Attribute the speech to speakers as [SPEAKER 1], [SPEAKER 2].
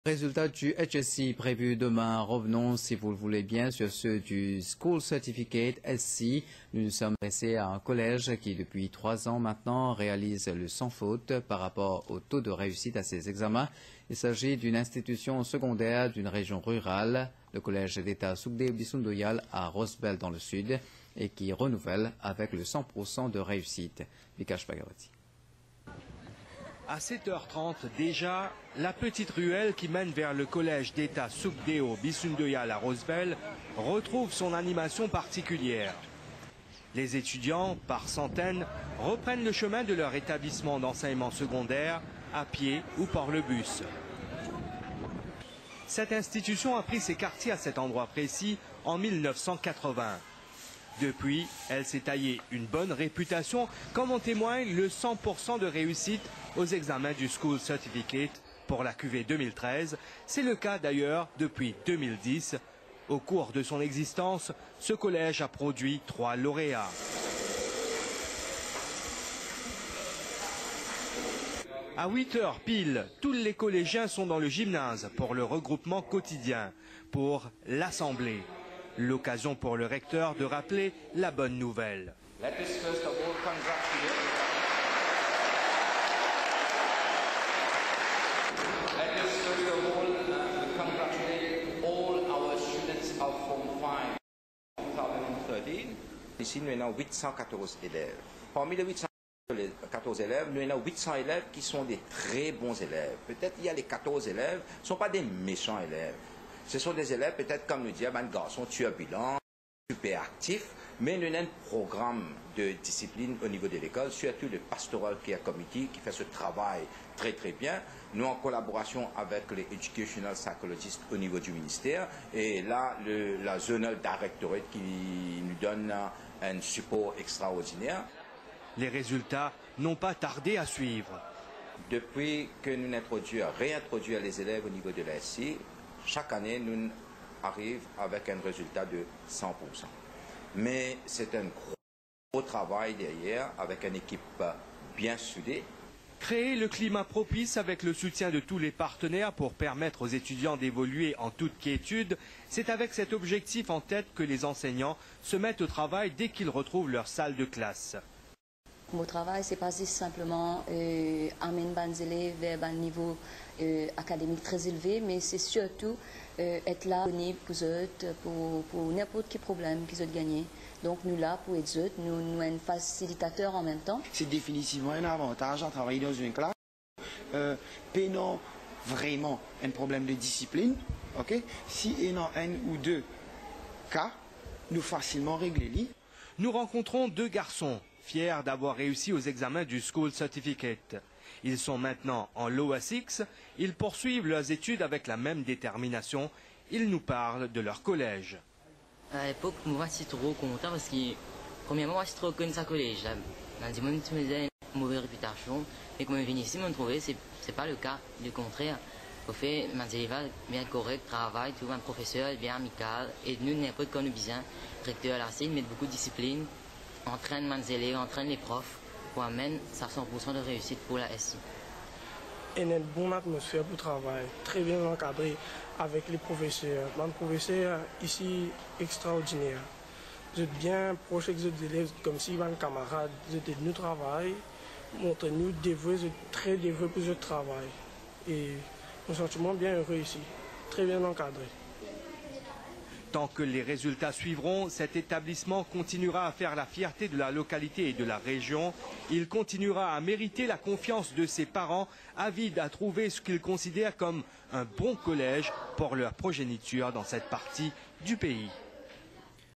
[SPEAKER 1] Résultat du HSC prévu demain. Revenons, si vous le voulez bien, sur ceux du School Certificate SC. Nous nous sommes adressés à un collège qui, depuis 3 ans maintenant, réalise le sans faute par rapport au taux de réussite à ses examens. Il s'agit d'une institution secondaire d'une région rurale, le collège d'État Soukdéo Bissoundoyal à Rosbel dans le sud, et qui renouvelle avec le 100% de réussite. Vikash Bhagawati.
[SPEAKER 2] À 7h30 déjà, la petite ruelle qui mène vers le collège d'État Soukdéo Bissoundoyal à Rosbel retrouve son animation particulière. Les étudiants, par centaines, reprennent le chemin de leur établissement d'enseignement secondaire à pied ou par le bus. Cette institution a pris ses quartiers à cet endroit précis en 1980. Depuis, elle s'est taillée une bonne réputation, comme en témoigne le 100% de réussite aux examens du School Certificate pour la cuvée 2013. C'est le cas d'ailleurs depuis 2010. Au cours de son existence, ce collège a produit 3 lauréats. À 8h pile, tous les collégiens sont dans le gymnase pour le regroupement quotidien, pour l'Assemblée. L'occasion pour le recteur de rappeler la bonne nouvelle.
[SPEAKER 3] Ici, nous avons 814 élèves. Parmi les 814 élèves, nous avons 800 élèves qui sont des très bons élèves. Peut-être il y a les 14 élèves, ce ne sont pas des méchants élèves. Ce sont des élèves, peut-être comme nous dit, un garçon turbulent, super actif, mais nous avons un programme de discipline au niveau de l'école, surtout le Pastoral Care Committee qui fait ce travail très très bien. Nous en collaboration avec les Educational Psychologists au niveau du ministère et là, la Zonal Directorate qui nous donne un support extraordinaire.
[SPEAKER 2] Les résultats n'ont pas tardé à suivre.
[SPEAKER 3] Depuis que nous réintroduisons les élèves au niveau de la SC, chaque année, nous arrivons avec un résultat de 100%. Mais c'est un gros travail derrière, avec une équipe bien soudée.
[SPEAKER 2] Créer le climat propice avec le soutien de tous les partenaires pour permettre aux étudiants d'évoluer en toute quiétude, c'est avec cet objectif en tête que les enseignants se mettent au travail dès qu'ils retrouvent leur salle de classe.
[SPEAKER 4] Mon travail, c'est pas simplement amener les élèves vers un niveau académique très élevé, mais c'est surtout être là pour eux, pour n'importe quel problème qu'ils ont gagné. Donc nous là pour être eux, nous sommes facilitateurs en même temps.
[SPEAKER 5] C'est définitivement un avantage à travailler dans une classe. Pénant vraiment un problème de discipline, ok? Si il y a un ou deux cas, nous facilement régler.
[SPEAKER 2] Nous rencontrons 2 garçons fiers d'avoir réussi aux examens du School Certificate. Ils sont maintenant en Lower 6, ils poursuivent leurs études avec la même détermination. Ils nous parlent de leur collège.
[SPEAKER 6] À l'époque, moi, je suis trop content parce que, premièrement, moi, je suis trop connu de collège. Là, je me faisais une mauvaise réputation. Et quand je viens ici, me trouver, c'est pas le cas. Du contraire, au fait, mes élèves bien correct, travail, tout un professeur bien amical. Et nous, n'importe quoi nous bien. Directeur à la scène, met beaucoup de discipline. Entraîne mes élèves, entraîne les profs pour amener ça 100% de réussite pour la SI.
[SPEAKER 7] Il y a une bonne atmosphère pour travail, très bien encadré avec les professeurs. Mon professeur ici extraordinaire. Vous êtes bien proche des élèves comme si un camarade, vous êtes nous travail, montrez-nous dévoués, vous êtes très dévoués pour ce travail. Et mon sentiment bien heureux ici, très bien encadré.
[SPEAKER 2] Tant que les résultats suivront, cet établissement continuera à faire la fierté de la localité et de la région. Il continuera à mériter la confiance de ses parents, avides à trouver ce qu'ils considèrent comme un bon collège pour leur progéniture dans cette partie du pays.